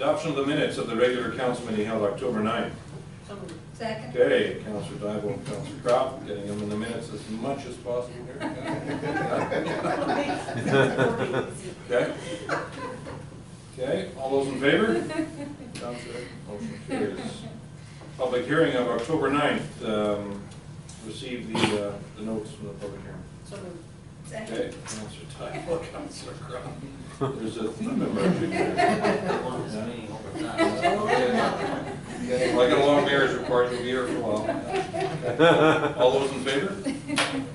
Adoption of the minutes of the regular council meeting held October 9th. So moved. Second. Okay, Councillor Dival, Councillor Crop, getting them in the minutes as much as possible here. Okay. Okay, all those in favor? Councillor, motion carries. Public hearing of October 9th. Received the notes from the public hearing. So moved. Second. Okay, Councillor Dival, Councillor Crop. There's a theme emerging here. Okay, well, I got a long mayor's report, you'll be here for a while. Okay. All those in favor?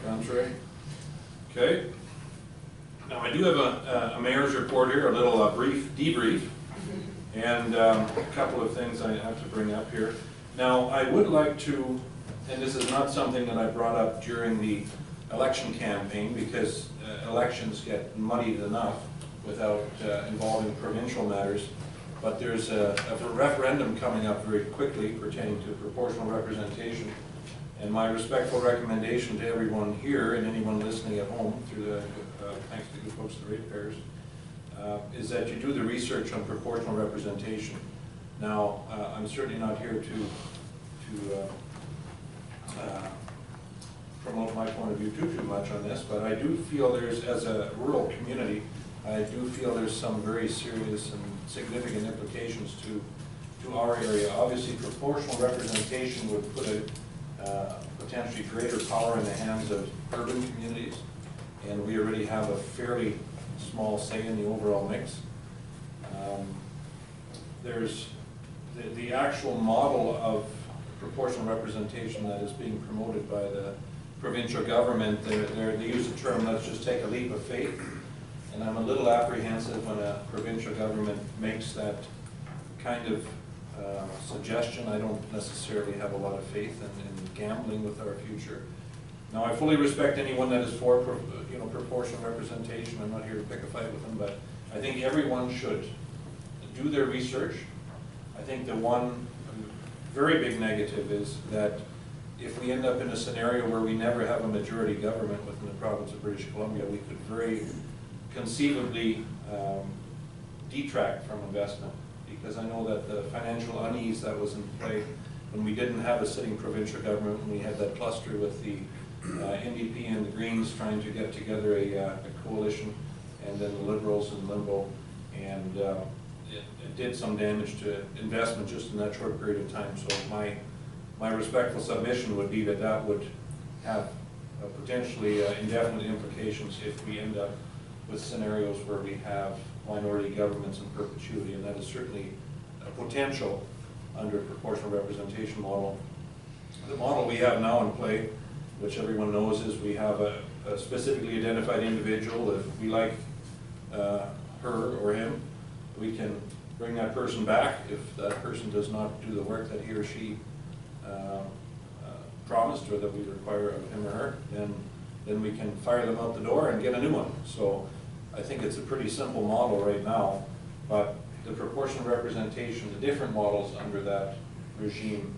Contrary? Okay. Now, I do have a mayor's report here, a little brief debrief, and a couple of things I have to bring up here. Now, I would like to, and this is not something that I brought up during the election campaign, because elections get muddied enough without involving provincial matters. But there's a referendum coming up very quickly pertaining to proportional representation. And my respectful recommendation to everyone here and anyone listening at home, through the thanks to the folks at the ratepayers, is that you do the research on proportional representation. Now, I'm certainly not here to promote my point of view too much on this, but I do feel there's, as a rural community, I do feel there's some very serious and significant implications to our area. Obviously, proportional representation would put a potentially greater power in the hands of urban communities, and we already have a fairly small say in the overall mix. There's the actual model of proportional representation that is being promoted by the provincial government. They use the term, let's just take a leap of faith. And I'm a little apprehensive when a provincial government makes that kind of suggestion. I don't necessarily have a lot of faith in gambling with our future. Now, I fully respect anyone that is for proportional representation. I'm not here to pick a fight with them, but I think everyone should do their research. I think the one very big negative is that if we end up in a scenario where we never have a majority government within the province of British Columbia, we could very conceivably detract from investment, because I know that the financial unease that was in play when we didn't have a sitting provincial government, when we had that cluster with the NDP and the Greens trying to get together a coalition, and then the Liberals in limbo, and it did some damage to investment just in that short period of time. So my respectful submission would be that that would have potentially indefinite implications if we end up with scenarios where we have minority governments in perpetuity, and that is certainly a potential under proportional representation model. The model we have now in play, which everyone knows, is we have a specifically identified individual. If we like her or him, we can bring that person back. If that person does not do the work that he or she promised, or that we require of him or her, then we can fire them out the door and get a new one. So I think it's a pretty simple model right now, but the proportional representation, the different models under that regime,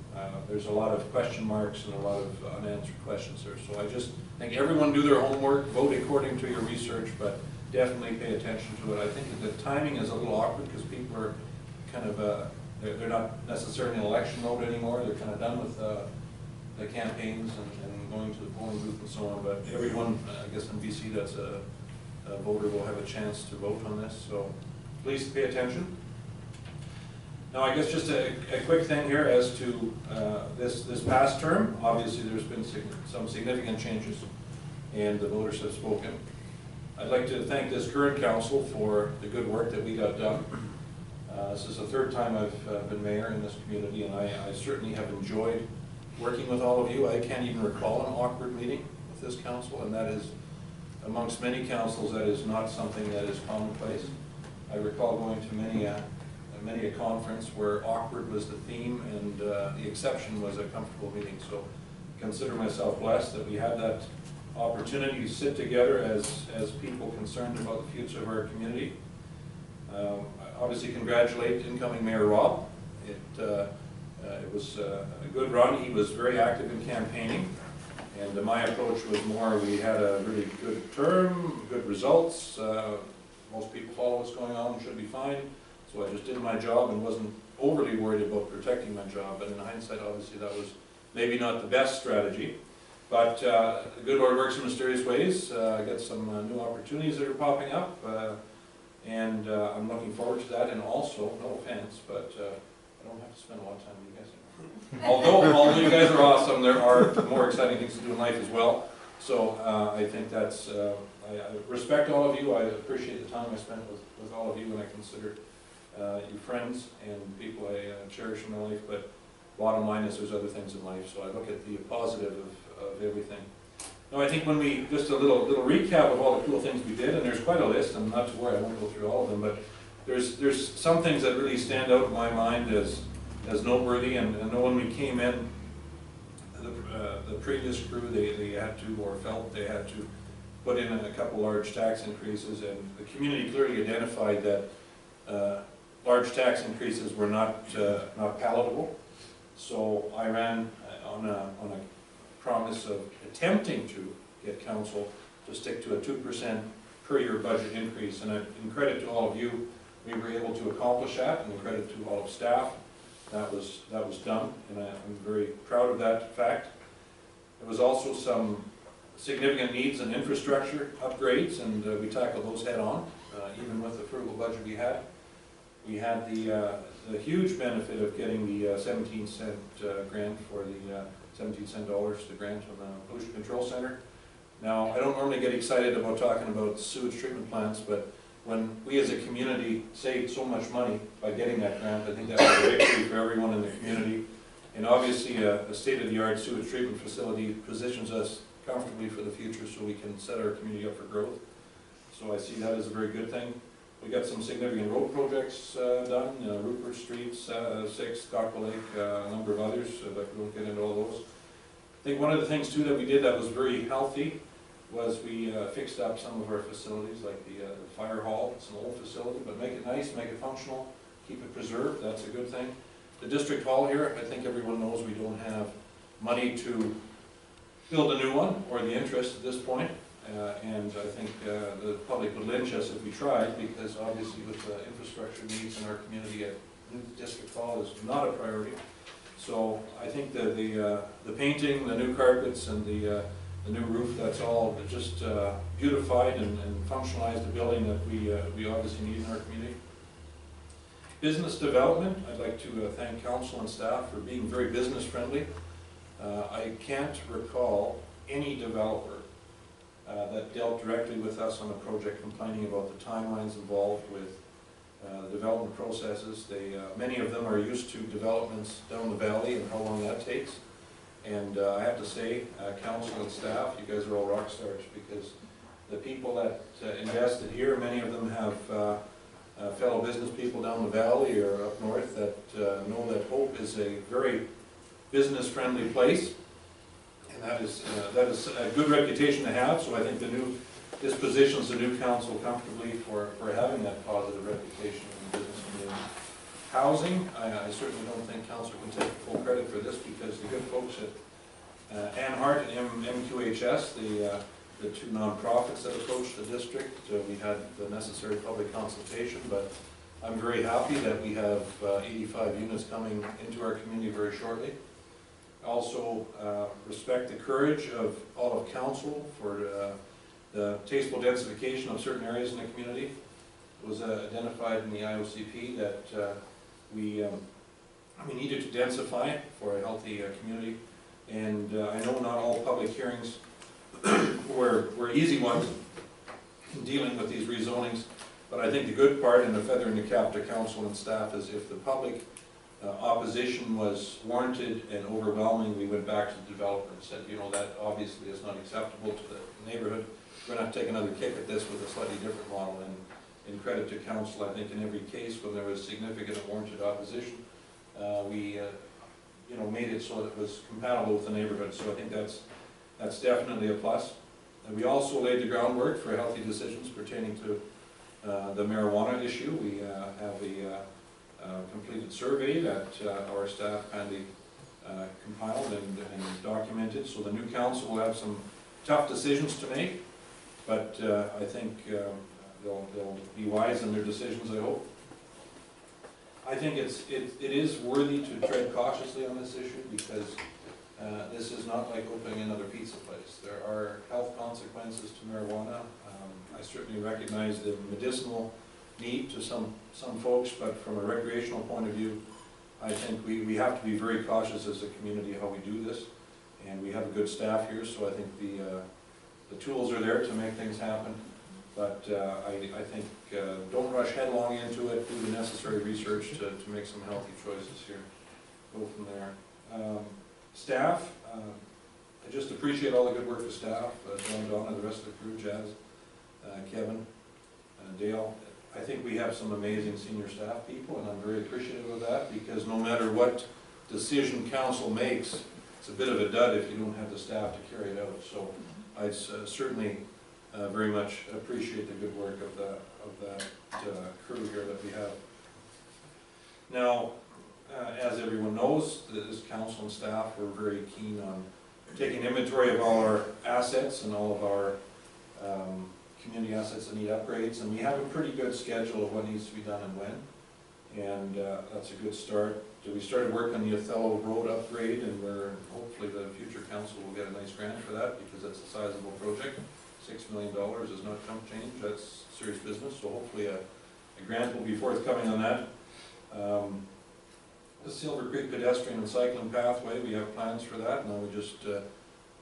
there's a lot of question marks and a lot of unanswered questions there. So I just think everyone do their homework, vote according to your research, but definitely pay attention to it. I think that the timing is a little awkward because people are kind of, they're not necessarily in election mode anymore. They're kind of done with the campaigns and going to the polling booth and so on. But everyone, I guess in BC, that's a voter will have a chance to vote on this. So please pay attention. Now, I guess just a quick thing here as to this past term. Obviously, there's been some significant changes, and the voters have spoken. I'd like to thank this current council for the good work that we got done. This is the third time I've been mayor in this community, and I certainly have enjoyed working with all of you. I can't even recall an awkward meeting with this council, and that is, amongst many councils, that is not something that is commonplace. I recall going to many a conference where awkward was the theme, and the exception was a comfortable meeting. So I consider myself blessed that we had that opportunity to sit together as people concerned about the future of our community. I obviously congratulate incoming Mayor Rob. It was a good run. He was very active in campaigning, and my approach was more, we had a really good term, good results. Most people follow what's going on, should be fine. So I just did my job and wasn't overly worried about protecting my job, but in hindsight, obviously, that was maybe not the best strategy. But the good Lord works in mysterious ways. I got some new opportunities that are popping up, and I'm looking forward to that. And also, no offense, but I don't have to spend a lot of time with you guys anymore. Although you guys are awesome, there are more exciting things to do in life as well. So I think that's, I respect all of you. I appreciate the time I spent with all of you, and I consider you friends and people I cherish in my life. But bottom line is there's other things in life, so I look at the positive of everything. Now I think when we, just a little recap of all the cool things we did, and there's quite a list, and not to worry, I won't go through all of them, but there's some things that really stand out in my mind as noteworthy. And I know when we came in, the previous crew, they had to, or felt they had to, put in a couple large tax increases, and the community clearly identified that large tax increases were not palatable. So I ran on a promise of attempting to get council to stick to a 2% per year budget increase. And in credit to all of you, we were able to accomplish that, and in credit to all of staff, that was done, and I'm very proud of that fact. There was also some significant needs and infrastructure upgrades, and we tackled those head on, even with the frugal budget we had. We had the huge benefit of getting the 17-cent grant for the 17 dollars the grant on the pollution control center. Now, I don't normally get excited about talking about sewage treatment plants, but when we as a community saved so much money by getting that grant, I think that was a victory for everyone in the community. And obviously, a state-of-the-art sewage treatment facility positions us comfortably for the future, so we can set our community up for growth. So I see that as a very good thing. We got some significant road projects done, Rupert Street, 6, Cockrell Lake, a number of others, but we won't get into all those. I think one of the things too that we did that was very healthy was we fixed up some of our facilities, like the fire hall. It's an old facility, but make it nice, make it functional, keep it preserved. That's a good thing. The district hall here, I think everyone knows we don't have money to build a new one, or the interest at this point. And I think the public would lynch us if we tried, because obviously with the infrastructure needs in our community, a new district hall is not a priority. So I think that the painting, the new carpets, and the new roof, that's all just beautified and functionalized the building that we obviously need in our community. Business development, I'd like to thank council and staff for being very business friendly. I can't recall any developer that dealt directly with us on a project complaining about the timelines involved with the development processes. Many of them are used to developments down the valley and how long that takes. And I have to say, council and staff, you guys are all rock stars, because the people that invested here, many of them have fellow business people down the valley or up north that know that Hope is a very business-friendly place. And that is a good reputation to have, so I think this positions the new council comfortably for having that positive reputation in the business community. Housing, I certainly don't think council can take full credit for this, because the good folks at Ann Hart and MQHS, the two nonprofits that approached the district, we had the necessary public consultation, but I'm very happy that we have 85 units coming into our community very shortly. Also respect the courage of all of council for the tasteful densification of certain areas in the community. It was identified in the IOCP that we needed to densify for a healthy community. And I know not all public hearings were easy ones in dealing with these rezonings, but I think the good part and the feather in the cap to council and staff is if the public opposition was warranted and overwhelming, we went back to the developer and said, you know, that obviously is not acceptable to the neighborhood. We're going to have to take another kick at this with a slightly different model. And in credit to council, I think in every case when there was significant and warranted opposition, we made it so that it was compatible with the neighborhood. So I think that's definitely a plus. And we also laid the groundwork for healthy decisions pertaining to the marijuana issue. We have a completed survey that our staff kindly compiled and documented. So the new council will have some tough decisions to make, but I think they'll be wise in their decisions, I hope. I think it is worthy to tread cautiously on this issue because this is not like opening another pizza place. There are health consequences to marijuana. I certainly recognize the medicinal need to some folks, but from a recreational point of view, I think we have to be very cautious as a community how we do this. And we have a good staff here, so I think the tools are there to make things happen. But I think don't rush headlong into it, do the necessary research to make some healthy choices here. Go from there. Staff, I just appreciate all the good work of staff, John, Donna, the rest of the crew, Jazz, Kevin, Dale. I think we have some amazing senior staff people, and I'm very appreciative of that, because no matter what decision council makes, it's a bit of a dud if you don't have the staff to carry it out. So I certainly very much appreciate the good work of that crew here that we have. Now, as everyone knows, this council and staff were very keen on taking inventory of all our assets and all of our community assets that need upgrades, and we have a pretty good schedule of what needs to be done and when, and that's a good start. We started work on the Othello Road upgrade, and hopefully the future council will get a nice grant for that, because it's a sizable project. $6 million is not chump change, that's serious business, so hopefully a grant will be forthcoming on that. The Silver Creek pedestrian and cycling pathway, we have plans for that. Now we just,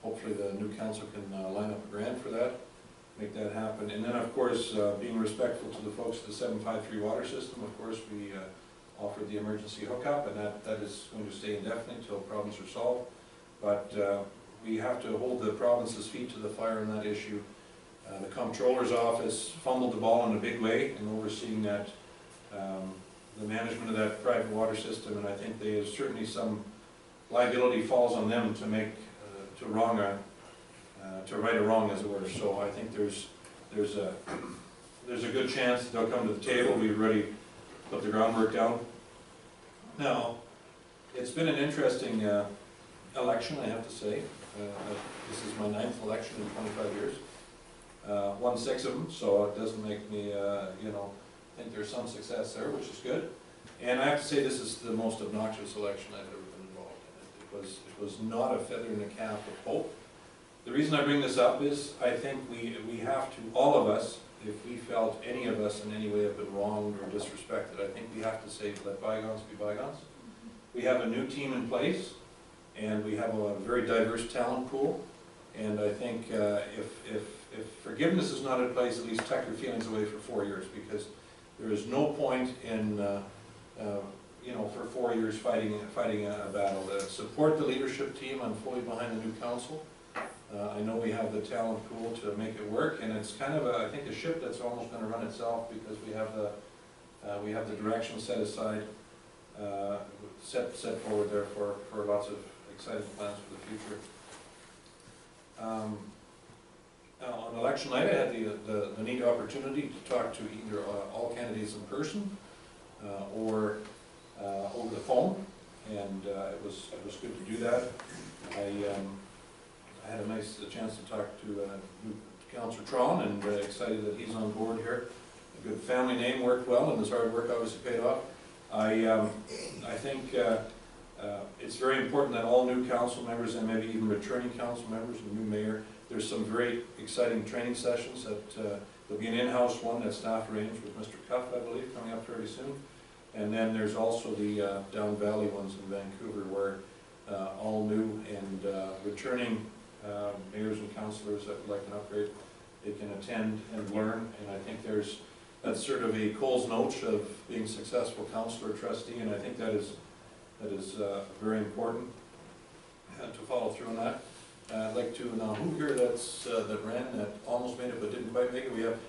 hopefully the new council can line up a grant for that, make that happen. And then of course, being respectful to the folks at the 753 water system, of course we offered the emergency hookup, and that is going to stay indefinitely until problems are solved. But we have to hold the province's feet to the fire on that issue. The comptroller's office fumbled the ball in a big way in overseeing that, the management of that private water system, and I think they have certainly some liability falls on them to make to right a wrong, as it were. So I think there's a good chance that they'll come to the table. We've already put the groundwork down. Now, it's been an interesting election, I have to say. This is my 9th election in 25 years. Won 6 of them, so it doesn't make me, I think there's some success there, which is good. And I have to say this is the most obnoxious election I've ever been involved in. It was not a feather in the cap of hope. The reason I bring this up is I think we have to, all of us, if we felt any of us in any way have been wronged or disrespected, I think we have to say, let bygones be bygones. We have a new team in place, and we have a very diverse talent pool. And I think if forgiveness is not in place, at least tuck your feelings away for 4 years, because there is no point in, for 4 years fighting a battle. Support the leadership team. I'm fully behind the new council. I know we have the talent pool to make it work, and it's kind of I think a ship that's almost going to run itself, because we have the direction set aside, set forward there for lots of exciting plans for the future. On election night, I had the neat opportunity to talk to either all candidates in person or over the phone, and it was good to do that. I had a nice chance to talk to Councillor Tron, and excited that he's on board here. A good family name worked well, and his hard work obviously paid off. I think it's very important that all new council members, and maybe even returning council members, the new mayor, there's some very exciting training sessions that there'll be an in-house one that staff arranged with Mr. Cuff, I believe, coming up fairly soon. And then there's also the Down Valley ones in Vancouver, where all new and returning mayors and councillors that would like an upgrade, they can attend and learn. And I think that's sort of a Coles Note of being a successful councillor trustee, and I think that is very important to follow through on that. I'd like to now, who here that ran, that almost made it but didn't quite make it? We have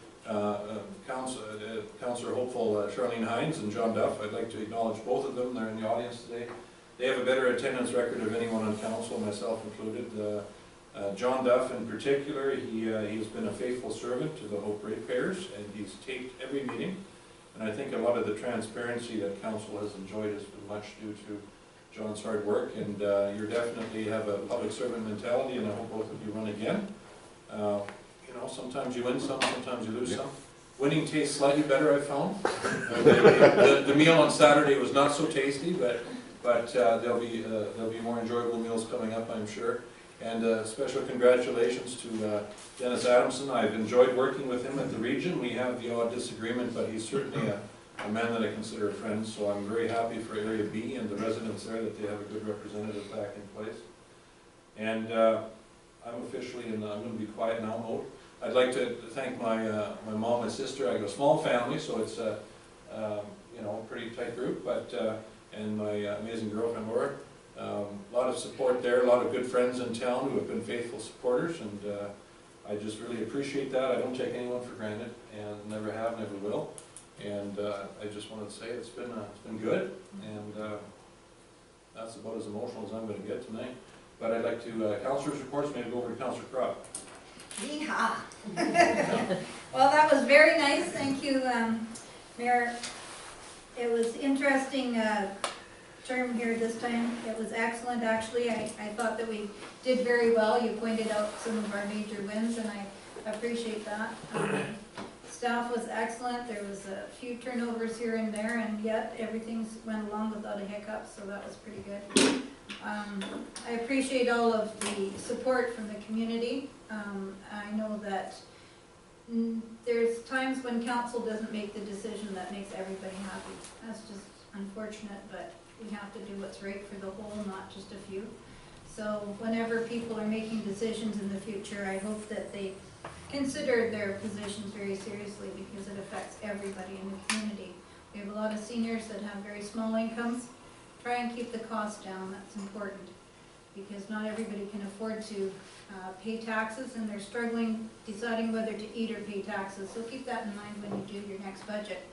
Councillor Hopeful Charlene Hines and John Duff. I'd like to acknowledge both of them. They're in the audience today. They have a better attendance record of anyone on council, myself included. John Duff in particular, he's been a faithful servant to the Hope ratepayers, and he's taped every meeting. And I think a lot of the transparency that council has enjoyed has been much due to John's hard work, and you definitely have a public servant mentality, and I hope both of you run again. Sometimes you win some, sometimes you lose some, Winning tastes slightly better, I found. The meal on Saturday was not so tasty, but there'll be more enjoyable meals coming up, I'm sure. And special congratulations to Dennis Adamson. I've enjoyed working with him at the region. We have the odd disagreement, but he's certainly a man that I consider a friend. So I'm very happy for Area B and the residents there that they have a good representative back in place. And I'm officially in I'm going to be quiet now mode. I'd like to thank my mom and sister. I got a small family, so it's a pretty tight group. But and my amazing girlfriend Laura. A lot of support there. A lot of good friends in town who have been faithful supporters, and I just really appreciate that. I don't take anyone for granted, and never have, never will. And I just wanted to say it's been good, and that's about as emotional as I'm going to get tonight. But I'd like to councillors' reports. Maybe go over to Councillor Crop. Yeehaw! Well, that was very nice. Thank you, Mayor. It was interesting term here this time. It was excellent, actually. I thought that we did very well. You pointed out some of our major wins, and I appreciate that. Staff was excellent. There was a few turnovers here and there, and yet everything went along without a hiccup, so that was pretty good. I appreciate all of the support from the community. I know that there's times when council doesn't make the decision that makes everybody happy. That's just unfortunate, but we have to do what's right for the whole, not just a few. So whenever people are making decisions in the future, I hope that they consider their positions very seriously, because it affects everybody in the community. We have a lot of seniors that have very small incomes. Try and keep the cost down. That's important, because not everybody can afford to pay taxes, and they're struggling deciding whether to eat or pay taxes. So keep that in mind when you do your next budget.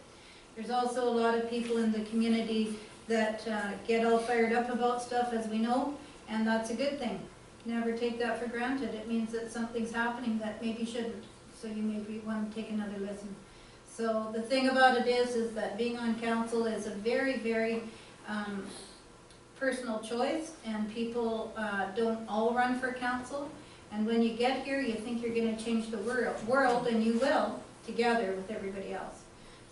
There's also a lot of people in the community that get all fired up about stuff, as we know, and that's a good thing. Never take that for granted. It means that something's happening that maybe shouldn't, so you maybe want to take another listen. So the thing about it is that being on council is a very, very personal choice, and people don't all run for council. And when you get here, you think you're going to change the world, and you will, together with everybody else.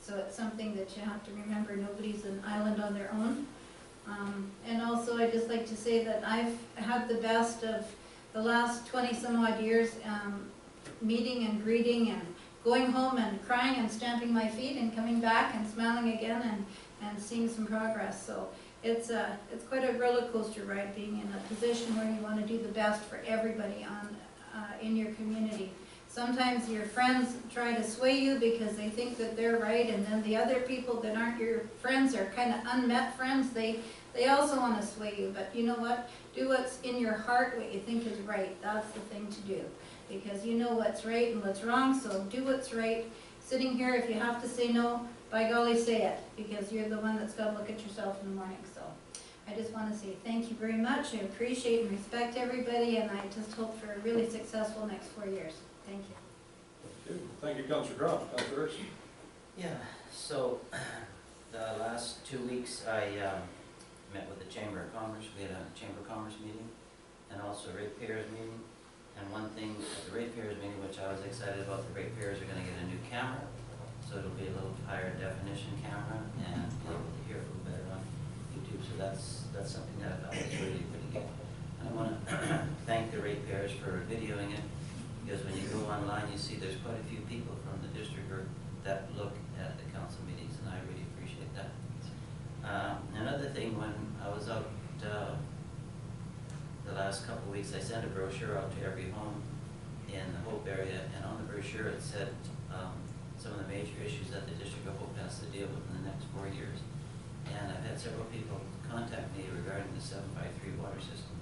So it's something that you have to remember. Nobody's an island on their own. And also, I'd just like to say that I've had the best of the last 20-some odd years, meeting and greeting and going home and crying and stamping my feet and coming back and smiling again and seeing some progress. So it's quite a roller coaster ride, being in a position where you want to do the best for everybody in your community. Sometimes your friends try to sway you because they think that they're right, and then the other people that aren't your friends are kind of unmet friends. They also want to sway you, but you know what? Do what's in your heart, what you think is right. That's the thing to do, because you know what's right and what's wrong, so do what's right. Sitting here, if you have to say no, by golly, say it, because you're the one that's got to look at yourself in the morning. So I just want to say thank you very much. I appreciate and respect everybody, and I just hope for a really successful next 4 years. Thank you. Thank you, Councillor Croft. Councillor Erickson. Yeah, so the last 2 weeks I met with the Chamber of Commerce. We had a Chamber of Commerce meeting and also a ratepayers meeting. And one thing at the ratepayers meeting, which I was excited about, the ratepayers are going to get a new camera. So it'll be a little higher definition camera and be able to hear a little better on YouTube. So that's something that I thought was really good. And I want to thank the ratepayers for videoing it. Because when you go online, you see there's quite a few people from the district that look at the council meetings, and I really appreciate that. Another thing, when I was out the last couple of weeks, I sent a brochure out to every home in the Hope area, and on the brochure it said some of the major issues that the District of Hope has to deal with in the next 4 years. And I've had several people contact me regarding the 753 water system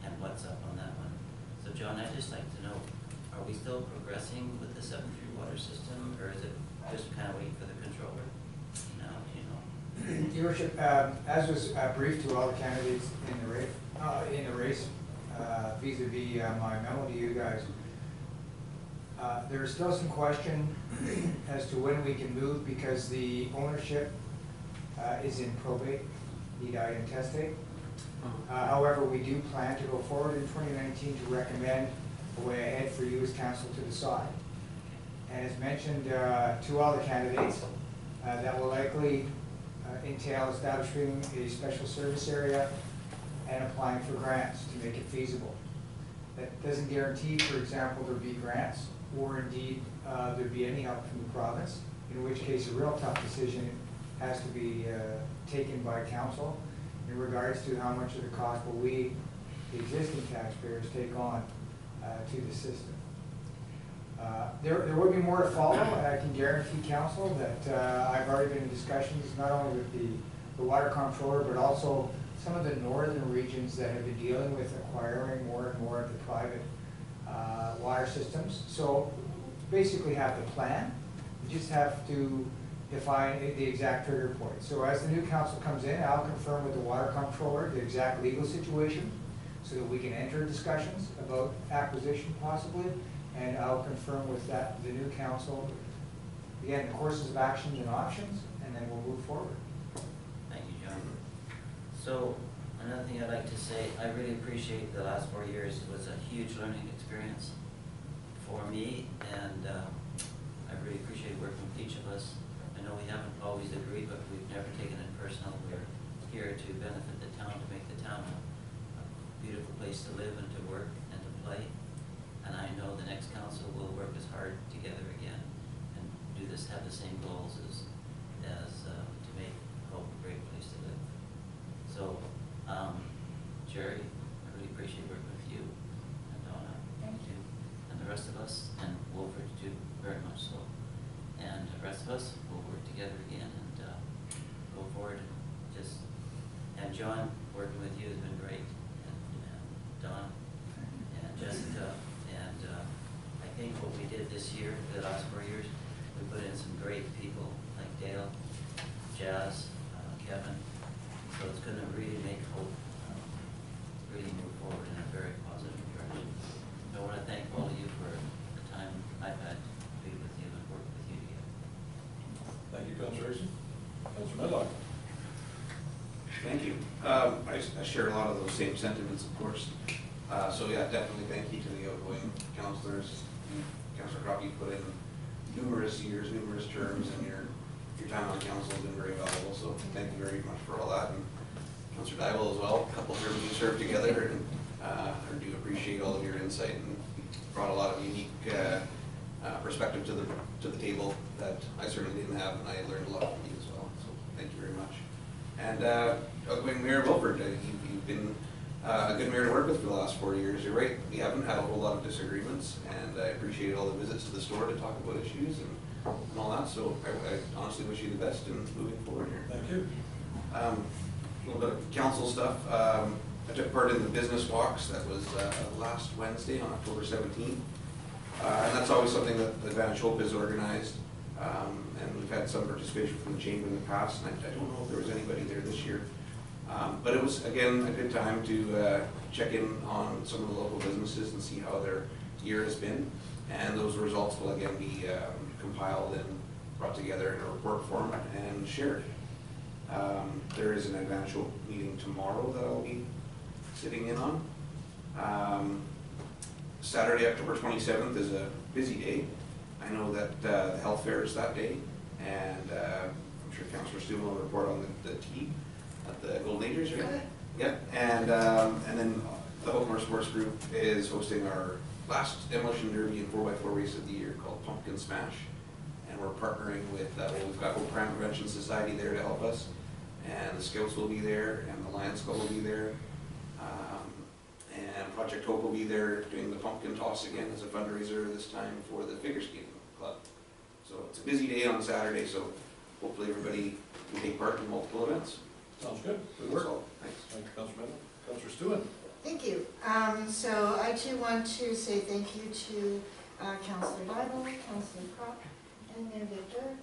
and what's up on that one. So John, I'd just like to know, are we still progressing with the 7-3 water system, or is it just kind of waiting for the controller? No, you know. Your Worship, as was briefed to all the candidates in the race, vis-a-vis my memo to you guys, there is still some question as to when we can move, because the ownership is in probate, need I intestate. However, we do plan to go forward in 2019 to recommend a way ahead for you as council to decide. And as mentioned to all the candidates, that will likely entail establishing a special service area and applying for grants to make it feasible. That doesn't guarantee, for example, there'll be grants or indeed there'd be any help from the province, in which case a real tough decision has to be taken by council in regards to how much of the cost will we, the existing taxpayers, take on to the system. There will be more to follow. I can guarantee council that I've already been in discussions not only with the water comptroller, but also some of the northern regions that have been dealing with acquiring more and more of the private water systems. So basically have the plan. You just have to define the exact trigger point. So as the new council comes in, I'll confirm with the water comptroller the exact legal situation so that we can enter discussions about acquisition possibly, and I'll confirm with that the new council, again, the courses of actions and options, and then we'll move forward. Thank you, John. So, another thing I'd like to say, I really appreciate the last 4 years. It was a huge learning experience for me, and I really appreciate working with each of us. I know we haven't always agreed, but we've never taken it personal. We're here to benefit the town, to make the town a beautiful place to live and to work and to play. And I know the next council will work as hard together again and do this, have the same goals as to make Hope a great place to live. So, Jerry, I really appreciate working with you and Donna. Thank you. And the rest of us, and Wilfred too, very much so. And the rest of us will work together again and go forward. And John, working with you has been great, and Don and Jessica, and I think what we did this year, the last 4 years, we put in some great people like Dale, Jazz, Kevin. So it's going to really make Hope really move forward in a very positive direction. So I want to thank all of you for the time I've had to be with you and work with you together. Thank you, Councillor Erson. Councillor Medlock. Thank you. I share a lot of those same sentiments, of course. So yeah, definitely thank you to the outgoing councillors. Councillor Crock, you put in numerous years, numerous terms, and your time on council has been very valuable. So thank you very much for all that. And Councillor Dybel as well. A couple of terms we served together, and I do appreciate all of your insight and brought a lot of unique perspective to the table that I certainly didn't have, and I learned a lot from you as well. So thank you very much. And outgoing Mayor Wilford, you've been a good mayor to work with for the last 4 years. You're right, we haven't had a whole lot of disagreements, and I appreciate all the visits to the store to talk about issues and all that. So I honestly wish you the best in moving forward here. Thank you. A little bit of council stuff. I took part in the business walks. That was last Wednesday on October 17th. And that's always something that Advantage Hope has organized. And we've had some participation from the chamber in the past, and I don't know if there was anybody there this year. But it was, again, a good time to check in on some of the local businesses and see how their year has been. And those results will again be compiled and brought together in a report form and shared. There is an Advantage Hope meeting tomorrow that I'll be sitting in on. Saturday, October 27th is a busy day. I know that the health fair is that day, and I'm sure Councillor Stu will report on the tea at the Golden Agers, right? Yep. And then the Hope North Sports Group is hosting our last demolition derby and 4x4 race of the year called Pumpkin Smash, and we're partnering with we've got Hope Crime Prevention Society there to help us, and the Scouts will be there, and the Lions Club will be there. And Project Hope will be there doing the pumpkin toss again as a fundraiser this time for the figure skating club. So it's a busy day on Saturday, so hopefully everybody can take part in multiple events. Sounds good. Good work. Thanks. Thank you, Councillor Medlock. Councillor Stewart. Thank you. So I too want to say thank you to Councillor Dybel, Councillor Crock, and Mayor Victor.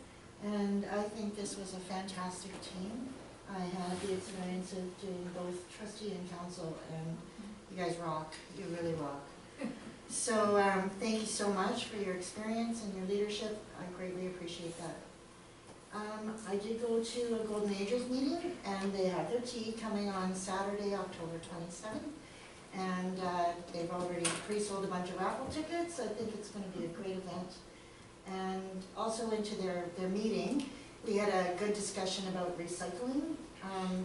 And I think this was a fantastic team. I had the experience of doing both trustee and council, and you guys rock. You really rock. So thank you so much for your experience and your leadership. I greatly appreciate that. I did go to a Golden Agers meeting, and they have their tea coming on Saturday, October 27th. And they've already pre-sold a bunch of raffle tickets. I think it's going to be a great event. And also into their meeting, we had a good discussion about recycling.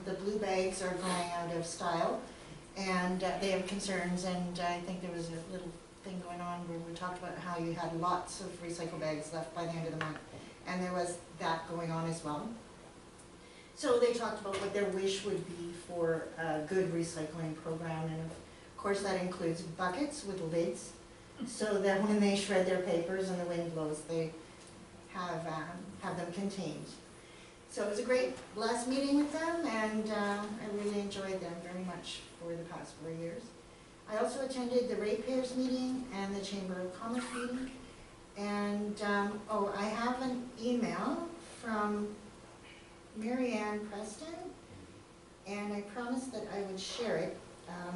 The blue bags are going out of style, and they have concerns, and I think there was a little thing going on where we talked about how you had lots of recycle bags left by the end of the month, and there was that going on as well. So they talked about what their wish would be for a good recycling program, and of course that includes buckets with lids, so that when they shred their papers and the wind blows, they have them contained. So it was a great last meeting with them, and I really enjoyed them very much for the past 4 years. I also attended the ratepayers meeting and the Chamber of Commerce meeting. And, I have an email from Mary Ann Preston, and I promised that I would share it.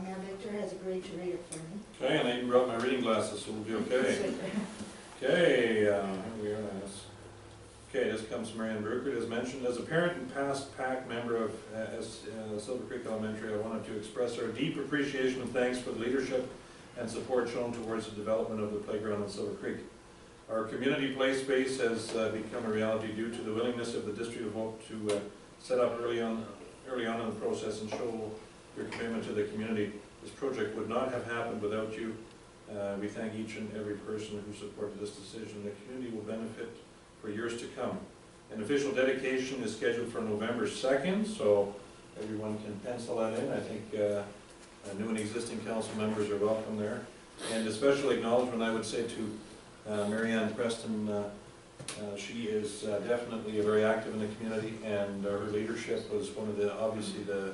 Mayor Victor has agreed to read it for me. Okay, and I even brought my reading glasses, so we'll be okay. Okay, here we are. Okay, this comes from Marianne Bruckert. As mentioned, as a parent and past PAC member of Silver Creek Elementary, I wanted to express our deep appreciation and thanks for the leadership and support shown towards the development of the playground in Silver Creek. Our community play space has become a reality due to the willingness of the District of Oak to set up early on in the process and show your commitment to the community. This project would not have happened without you. We thank each and every person who supported this decision. The community will benefit for years to come. An official dedication is scheduled for November 2nd, so everyone can pencil that in. I think new and existing council members are welcome there. And a special acknowledgement, I would say, to Mary Ann Preston. She is definitely very active in the community, and her leadership was one of the, obviously, the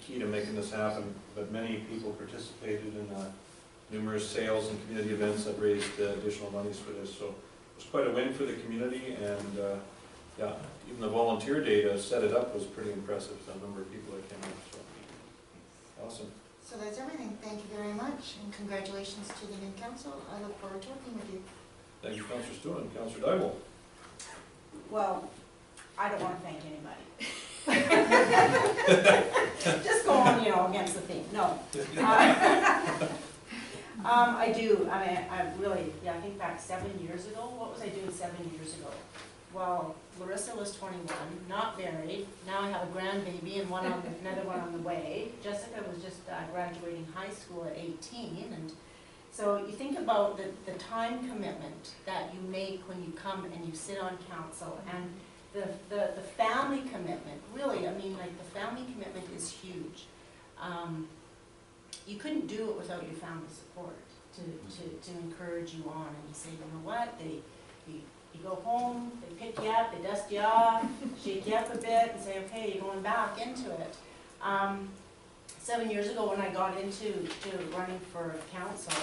key to making this happen. But many people participated in numerous sales and community events that raised additional monies for this. So it was quite a win for the community, and yeah, even the volunteer day to set it up was pretty impressive, the number of people that came out, so awesome. So that's everything. Thank you very much, and congratulations to the new council. I look forward to working with you. Thank you, Councillor Stewart. And Councillor Dybel. Well, I don't want to thank anybody. Just go on, against the theme. No. I do. I mean, I think back 7 years ago. What was I doing 7 years ago? Well, Larissa was 21, not married. Now I have a grandbaby and another one on the way. Jessica was just graduating high school at 18. And so you think about the time commitment that you make when you come and you sit on council, and the family commitment. Really, I mean, like, the family commitment is huge. You couldn't do it without your family support to encourage you on, and you say, you know what, you go home, they pick you up, they dust you off, shake you up a bit, and say, okay, you're going back into it. 7 years ago, when I got into running for council,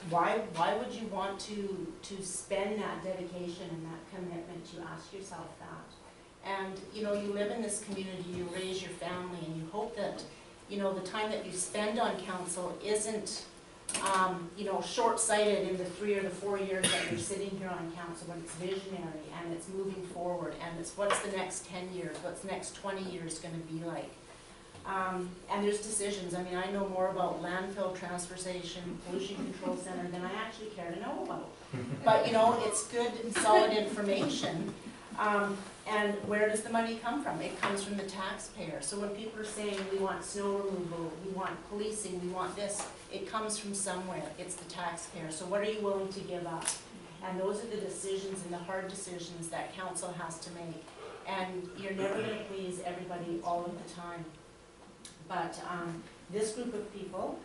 why would you want to spend that dedication and that commitment? You ask yourself that. And you live in this community, you raise your family, and you hope that the time that you spend on council isn't short-sighted in the 3 or the 4 years that you're sitting here on council, but it's visionary, and it's moving forward, and it's what's the next 10 years, what's the next 20 years going to be like. And there's decisions. I mean, I know more about landfill transfer station, pollution control center than I actually care to know about. But it's good, solid information. And where does the money come from? It comes from the taxpayer. So when people are saying we want snow removal, we want policing, we want this, it comes from somewhere. It's the taxpayer. So what are you willing to give up? And those are the decisions and the hard decisions that council has to make. And you're never going to please everybody all of the time. But this group of people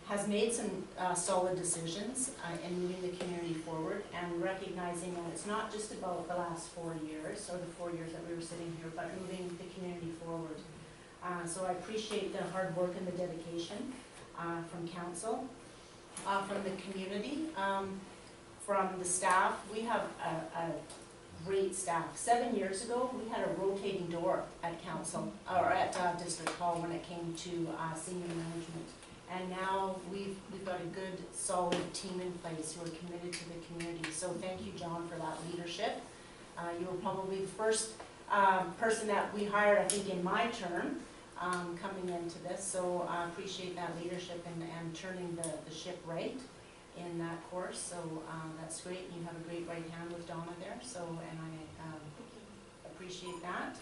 has made some solid decisions in moving the community forward, and recognizing that it's not just about the last 4 years, or the 4 years that we were sitting here, but moving the community forward. So I appreciate the hard work and the dedication from council, from the community, from the staff. We have a great staff. 7 years ago, we had a rotating door at council, or at District Hall, when it came to senior management. And now we've got a good, solid team in place who are committed to the community. So thank you, John, for that leadership. You were probably the first person that we hired, I think, in my term, coming into this. So I appreciate that leadership and turning the ship right. in that course, so that's great. You have a great right hand with Donna there, so, and I appreciate that.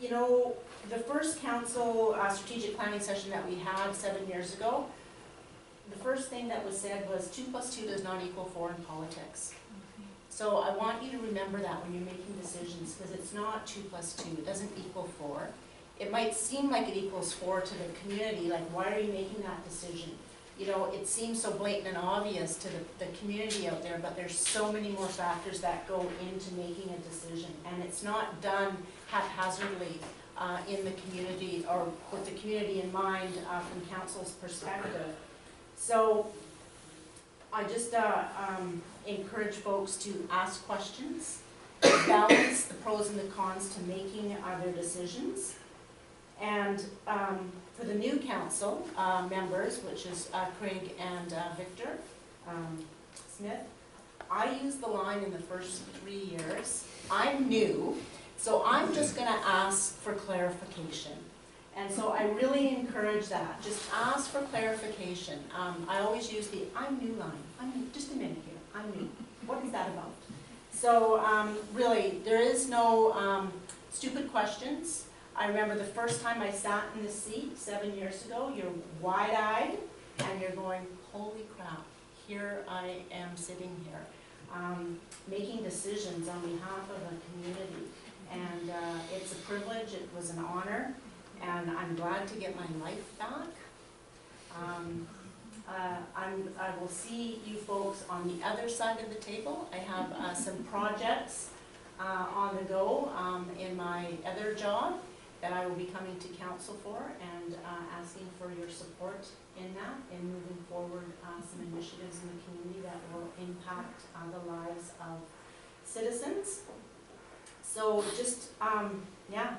You know, the first council strategic planning session that we had 7 years ago, the first thing that was said was 2 + 2 does not equal 4 in politics. So I want you to remember that when you're making decisions, because it's not 2 + 2, it doesn't equal 4. It might seem like it equals 4 to the community, like why are you making that decision? You know, it seems so blatant and obvious to the community out there, but there's so many more factors that go into making a decision. And it's not done haphazardly in the community or with the community in mind from council's perspective. So I just encourage folks to ask questions, balance the pros and the cons to making their decisions. And for the new council members, which is Craig and Victor Smith, I used the line in the first 3 years, I'm new, so I'm just going to ask for clarification. And so I really encourage that. Just ask for clarification. I always use the I'm new line. I'm new. Just a minute here. I'm new. What is that about? So really, there is no stupid questions. I remember the first time I sat in the seat 7 years ago, you're wide-eyed and you're going, holy crap, here I am sitting here, making decisions on behalf of a community. And it's a privilege, it was an honor, and I'm glad to get my life back. I will see you folks on the other side of the table. I have some projects on the go in my other job that I will be coming to council for and asking for your support in that and moving forward some initiatives in the community that will impact the lives of citizens. So just, yeah,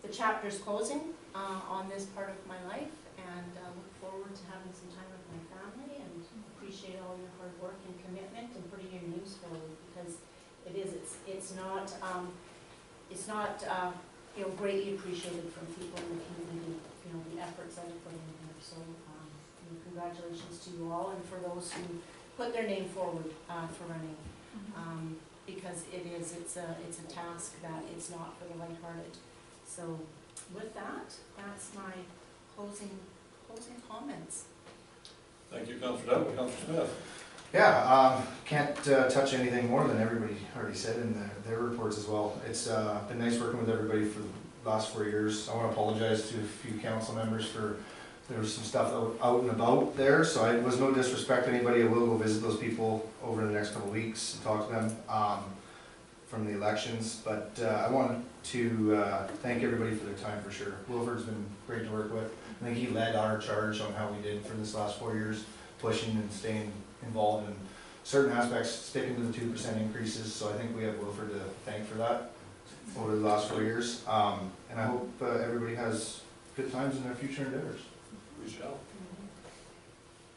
the chapter's closing on this part of my life, and look forward to having some time with my family and appreciate all your hard work and commitment and putting your names forward, because it's not you know, greatly appreciated from people in the community, you know, the efforts that are put in here. So you know, congratulations to you all, and for those who put their name forward for running. Because it's a task that it's not for the lighthearted. So with that, that's my closing comments. Thank you, Councillor Dowd. Councillor Smith. Yeah, can't touch anything more than everybody already said in their reports as well. It's been nice working with everybody for the last 4 years. I want to apologize to a few council members for there was some stuff out and about there, so I was no disrespect to anybody. I will go visit those people over the next couple of weeks and talk to them from the elections. But I wanted to thank everybody for their time for sure. Wilford's been great to work with. I think he led our charge on how we did for this last 4 years, pushing and staying involved in certain aspects, sticking to the 2% increases. So I think we have Wilford to thank for that over the last 4 years. And I hope everybody has good times in their future endeavors. We shall.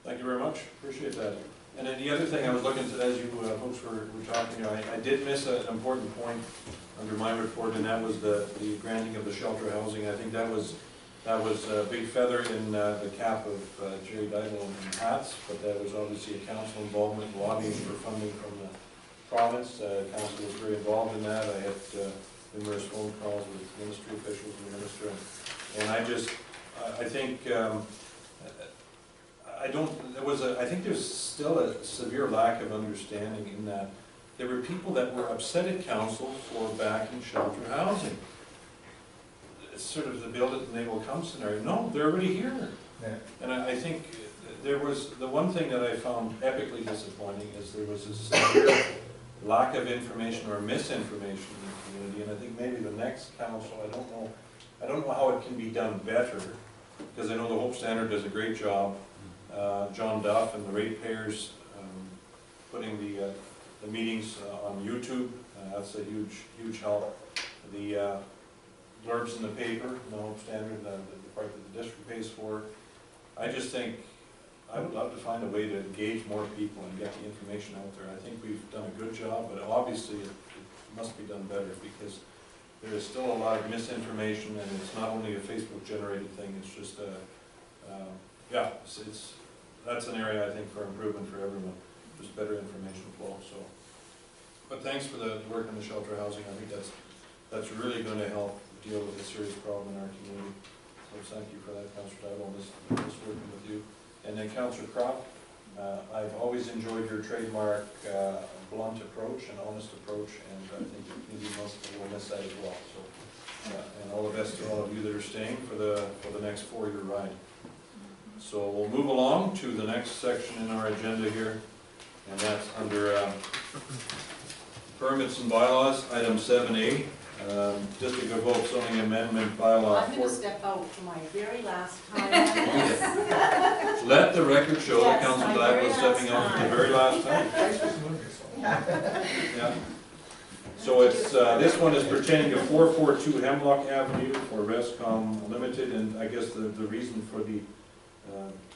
Thank you very much. Appreciate that. And then the other thing I was looking at as you folks were talking, you know, I did miss an important point under my report, and that was the granting of the shelter housing. I think that was a big feather in the cap of Jerry Dydal and Hats, but that was obviously a council involvement, lobbying for funding from the province. Council was very involved in that. I had numerous phone calls with ministry officials and the minister, and I think I think there's still a severe lack of understanding in that there were people that were upset at council for backing shelter housing. It's sort of the build it and they will come scenario. No, they're already here. Yeah. And I think there was, the one thing that I found epically disappointing is there was a severe lack of information or misinformation in the community, and I think maybe the next council, I don't know how it can be done better, because I know the Hope Standard does a great job. John Duff and the ratepayers putting the meetings on YouTube, that's a huge help. The blurbs in the paper, the Hope Standard, the part that the district pays for. I just think I would love to find a way to engage more people and get the information out there. I think we've done a good job, but obviously it must be done better, because there is still a lot of misinformation, and it's not only a Facebook generated thing, it's just yeah, that's an area I think for improvement for everyone, just better information flow, so. But thanks for the work on the shelter housing, I think that's really gonna help deal with a serious problem in our community. So thank you for that, Councillor Tyrell, this working with you. And then Councillor Crop, I've always enjoyed your trademark blunt approach and honest approach, and I think the community will miss that as well. So, and all the best to all of you that are staying for the next 4-year ride. So we'll move along to the next section in our agenda here, and that's under permits and bylaws, item 7A, District of Hope zoning amendment bylaw. I'm gonna step out for my very last time on this. Let the record show that Yes, Council my Dive very was last stepping out for the time. very last time. Yeah. So it's, this one is pertaining to 442 Hemlock Avenue for Rescom Limited, and I guess the reason for the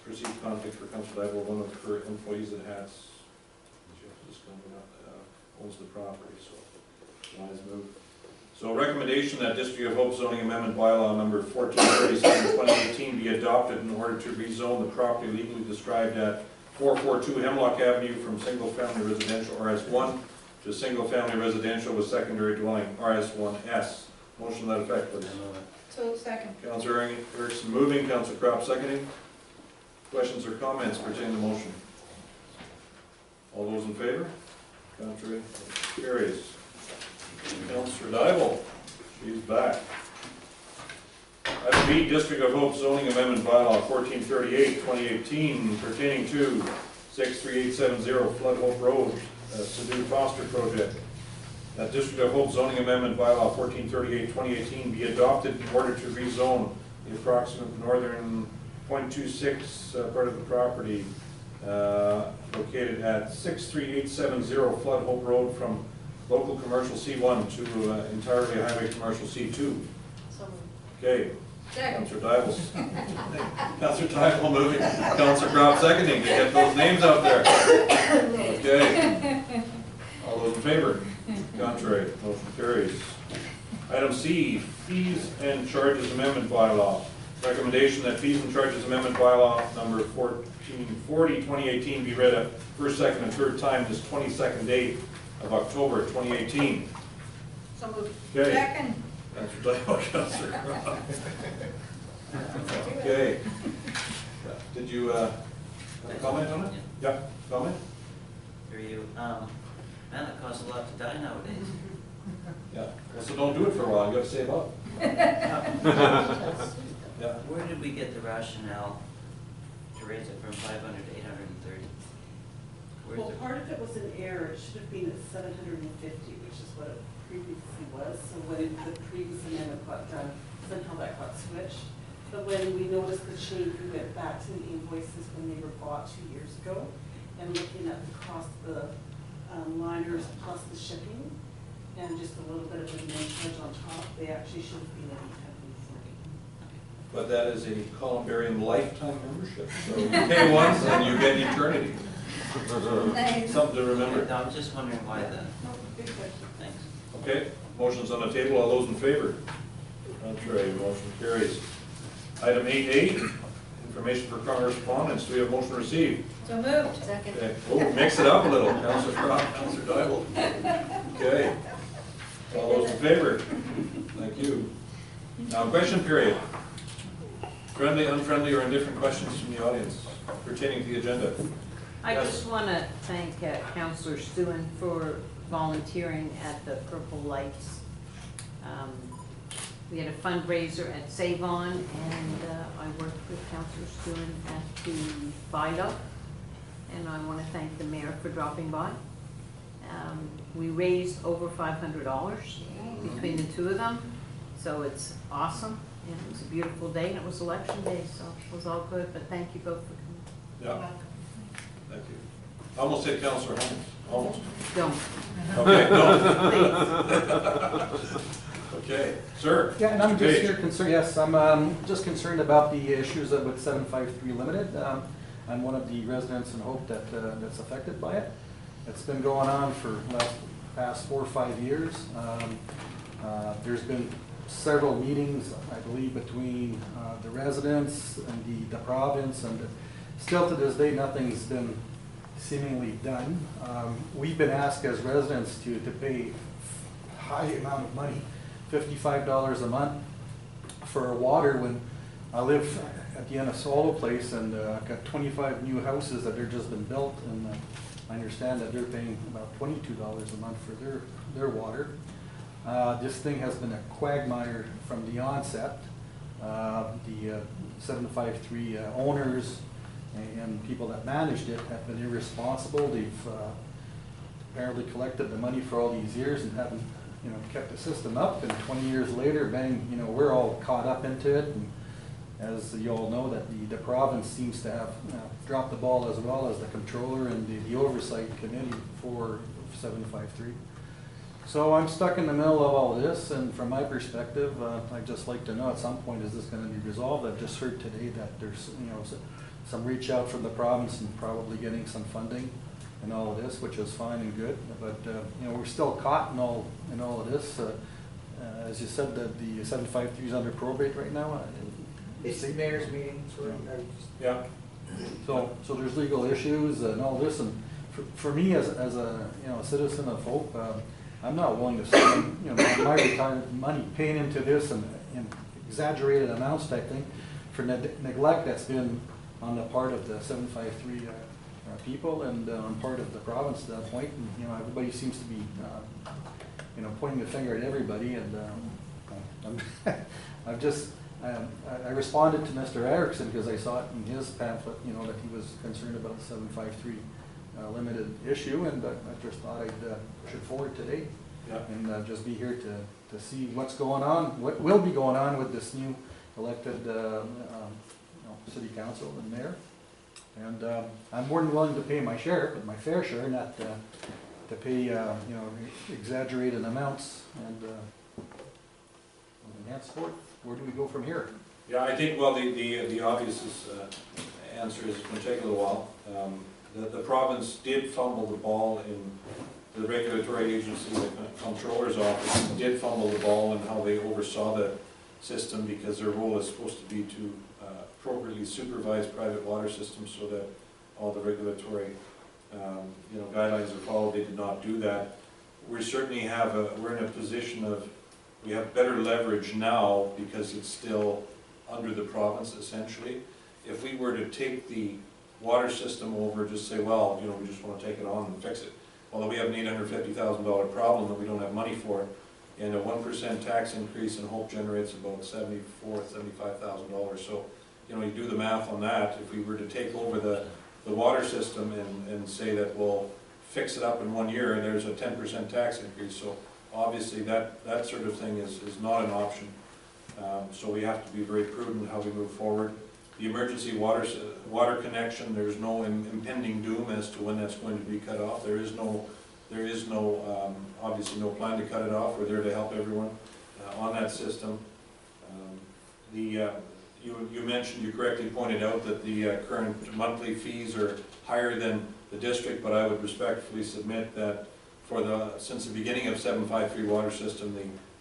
perceived conflict for Council Dive, one of her employees that has, owns the property, so wise move. So recommendation that District of Hope zoning amendment bylaw number 1437/2018 be adopted in order to rezone the property legally described at 442 Hemlock Avenue from single-family residential RS1 to single-family residential with secondary dwelling RS1S. Motion to that effect, please. So second. Councillor Erickson moving, Councillor Crop seconding. Questions or comments pertaining to the motion? All those in favor? Contrary? Carries. Councillor Dybel, she's back. Item B, District of Hope zoning amendment bylaw 1438/2018 pertaining to 63870 Flood Hope Road, Sadu Foster project. That District of Hope zoning amendment bylaw 1438/2018 be adopted in order to rezone the approximate northern 0.26 part of the property located at 63870 Flood Hope Road from local commercial C1 to entirely highway commercial C2. So Okay. Second. Councillor Dybel. Councillor Dybel moving. Councillor Crop seconding to get those names out there. Okay. All those in favor? Contrary. Motion carries. Item C, fees and charges amendment bylaw. Recommendation that fees and charges amendment bylaw number 1440/2018 be read a first, second, and third time this 22nd day of October 2018. So moved. Okay. Second. Councillor Dybel, Councillor Crop. Okay. Did you have a comment on it? Yeah, comment? Here you, man, it costs a lot to die nowadays. Yeah. Well, so don't do it for a while, you gotta save up. Yeah. Where did we get the rationale to raise it from 500 to 830? Where's Well, the, part of it was an error, it should have been at 750, which is what it previously was, so when the previous amendment got done, somehow that got switched. But when we noticed the change, we went back to the invoices when they were bought 2 years ago, and looking at the cost of the liners plus the shipping, and just a little bit of a main charge on top, they actually should have been at 840. But that is a Columbarian lifetime membership, so you pay once and you get eternity. Nice. Something to remember. no, I'm just wondering why then. No, good question. Thanks. Okay, motion's on the table, all those in favor? Contrary, motion carries. Item 8A, information for correspondence, do we have motion received? So moved. Second. Okay, oh, mix it up a little, Councillor Crop, Councillor Dybel. Okay, all those in favor? Thank you. Now, question period. Friendly, unfriendly, or indifferent questions from the audience pertaining to the agenda? I Yes. just want to thank Councillor Stewart for volunteering at the Purple Lights. We had a fundraiser at Save-On, and I worked with Councillor Stewart at the Viaduct, and I want to thank the mayor for dropping by. We raised over $500 between the two of them, so it's awesome, and it was a beautiful day, and it was election day, so it was all good, but thank you both for coming. Yeah, thank you. I almost said Councillor Holmes, almost. Don't. Okay, no. Okay, sir. Yeah, and I'm Mr. just Page. here concerned, yes, I'm just concerned about the issues with 753 Limited. I'm one of the residents in Hope that's affected by it. It's been going on for past 4 or 5 years. There's been several meetings, I believe, between the residents and the province, and still to this day, nothing's been seemingly done. We've been asked as residents to pay a high amount of money, $55 a month for water, when I live at the Anasolo place, and I've got 25 new houses that have just been built, and I understand that they're paying about $22 a month for their water. This thing has been a quagmire from the onset. The 753 owners and people that managed it have been irresponsible. They've apparently collected the money for all these years and haven't, kept the system up. And 20 years later, bang, we're all caught up into it. And as you all know, that the province seems to have dropped the ball, as well as the controller and the oversight committee for 753. So I'm stuck in the middle of all this, and from my perspective, I'd just like to know at some point, is this going to be resolved? I've just heard today that there's some reach out from the province and probably getting some funding and all of this, which is fine and good. But we're still caught in all of this. As you said, that the 753 is under probate right now. It's the mayor's meeting, so Yeah. So there's legal issues and all this, and for me as a citizen of Hope, I'm not willing to spend my retirement money paying into this and exaggerated amounts type thing for neglect that's been on the part of the 753 people and on part of the province at that point. And everybody seems to be pointing the finger at everybody, and I responded to Mr. Erickson because I saw it in his pamphlet, that he was concerned about the 753 limited issue, and I just thought I'd push it forward today. Yeah. And just be here to see what's going on, what will be going on with this new elected city council and mayor. And I'm more than willing to pay my share, but my fair share, not to pay exaggerated amounts. And henceforth, where do we go from here? Yeah, I think, well, the obvious answer is it's going to take a little while. The province did fumble the ball in the regulatory agency, the comptroller's office, did fumble the ball in how they oversaw the system, because their role is supposed to be to appropriately supervise private water systems so that all the regulatory guidelines are followed. They did not do that. We certainly we're in a position of, we have better leverage now because it's still under the province essentially. If we were to take the water system over, just say, well, we just want to take it on and fix it. Well, we have an $850,000 problem that we don't have money for, and a 1% tax increase in Hope generates about $75,000. So, you do the math on that. If we were to take over the water system and say that we'll fix it up in 1 year, there's a 10% tax increase. So obviously that sort of thing is not an option. So we have to be very prudent how we move forward. The emergency water connection, there's no impending doom as to when that's going to be cut off. There is no obviously no plan to cut it off. We're there to help everyone on that system. You mentioned, you correctly pointed out that the current monthly fees are higher than the district, but I would respectfully submit that since the beginning of 753 water system,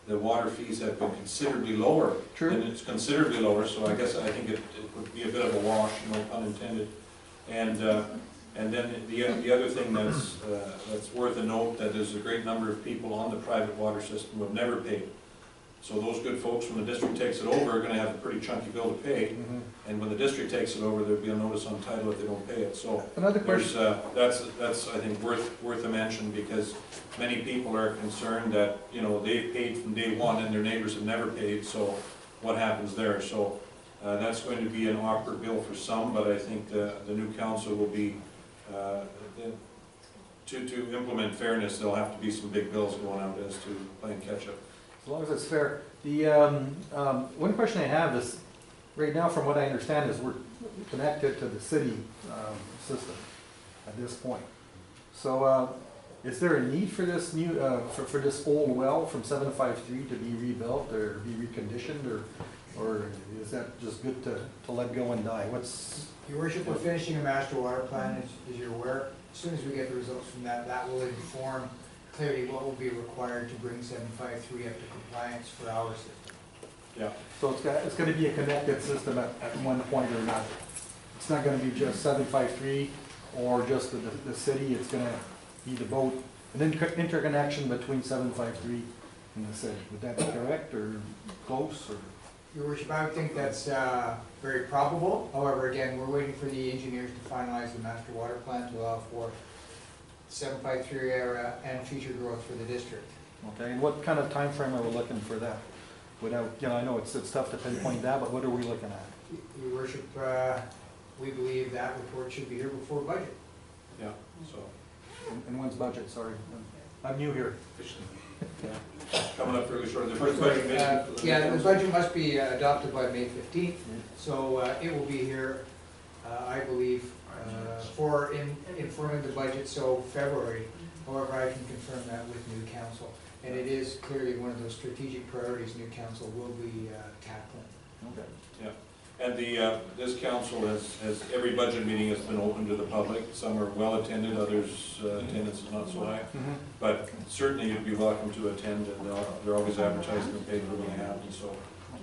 the water fees have been considerably lower. True. And it's considerably lower, so I think it would be a bit of a wash, no pun intended. And then the other thing that's worth a note, that there's a great number of people on the private water system who have never paid. So those good folks, when the district takes it over, are going to have a pretty chunky bill to pay. Mm-hmm. And when the district takes it over, there'll be a notice on title if they don't pay it. So Another question. that's I think worth a mention, because many people are concerned that they've paid from day one and their neighbors have never paid. So what happens there? So that's going to be an awkward bill for some, but I think the new council will be to implement fairness. There'll have to be some big bills going out as to playing catch up. As long as it's fair. The one question I have is, right now, from what I understand, is we're connected to the city system at this point. So, is there a need for this new for this old well from 753 to be rebuilt or be reconditioned, or is that just good to let go and die? Your worship, we're finishing a master water plan, as you're aware. As soon as we get the results from that, that will inform clearly what will be required to bring 753 up to compliance for our system. Yeah, So it's gonna be a connected system at one point or another. It's not gonna be just 753 or just the city, it's gonna be the boat, an interconnection between 753 and the city. Would that be correct or close or? Your worship, I would think that's very probable. However, again, we're waiting for the engineers to finalize the master water plan to allow for 753 area and future growth for the district. Okay, and what kind of time frame are we looking for that? Without, I know it's tough to pinpoint that, but what are we looking at? Your worship, we believe that report should be here before budget. yeah, so, And when's budget, sorry? I'm new here. coming up fairly short, the first budget meeting. Yeah, the budget must be adopted by May 15th, so it will be here, I believe, for informing the budget, so February. However, I can confirm that with new council. And it is clearly one of those strategic priorities new council will be tackling. Okay. Yeah, and this council has, every budget meeting has been open to the public. Some are well attended, others attendance is not so high. Mm-hmm. But certainly you'd be welcome to attend, and they're always advertised in the paper when they happen, so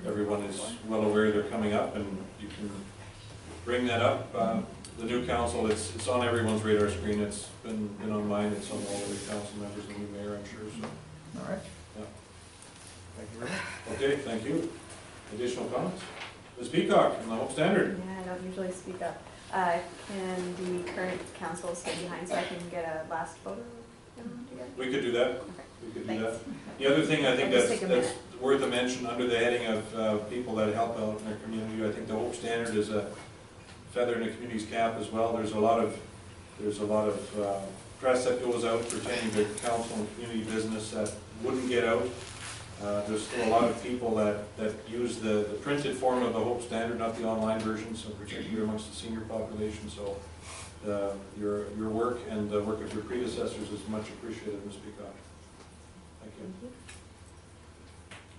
everyone is well aware they're coming up, and you can bring that up. The new council, it's on everyone's radar screen, it's been on mine, it's on all of the council members and the mayor, I'm sure, so. All right. Yeah. Thank you very much. Okay, thank you. Additional comments? Ms. Peacock from the Hope Standard. Yeah, I don't usually speak up. Can the current council stay behind so I can get a last photo of them together? We could do that. Okay. We could do Thanks. that. The other thing I think It'll just take a that's worth a mention under the heading of people that help out in their community, I think the Hope Standard is a feather in the community's cap as well. There's a lot of press that goes out pertaining to council and community business that wouldn't get out. There's still a lot of people that use the printed form of the Hope Standard, not the online version, so particularly amongst the senior population. So your work and the work of your predecessors is much appreciated, Ms. Peacock. Thank you.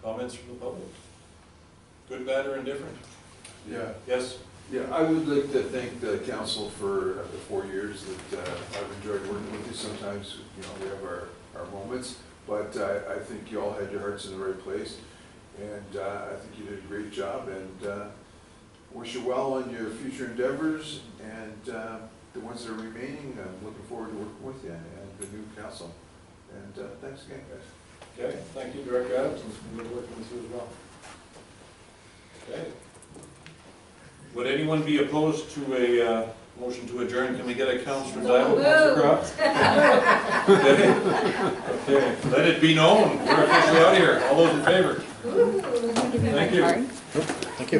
Comments from the public? Good, bad, or indifferent? Yeah. Yes? Yeah, I would like to thank the council for the 4 years that I've enjoyed working with you. Sometimes, we have our moments, but I think you all had your hearts in the right place, and I think you did a great job, and wish you well on your future endeavors, and the ones that are remaining, I'm looking forward to working with you and the new council, and thanks again, guys. Okay, thank you, Director Adams, and it's been good working with you as well. Okay. Would anyone be opposed to a motion to adjourn? Can we get a Councilor Diamond, Councilor Croft? Okay, let it be known, we're officially out of here. All those in favor? Thank you. Thank you.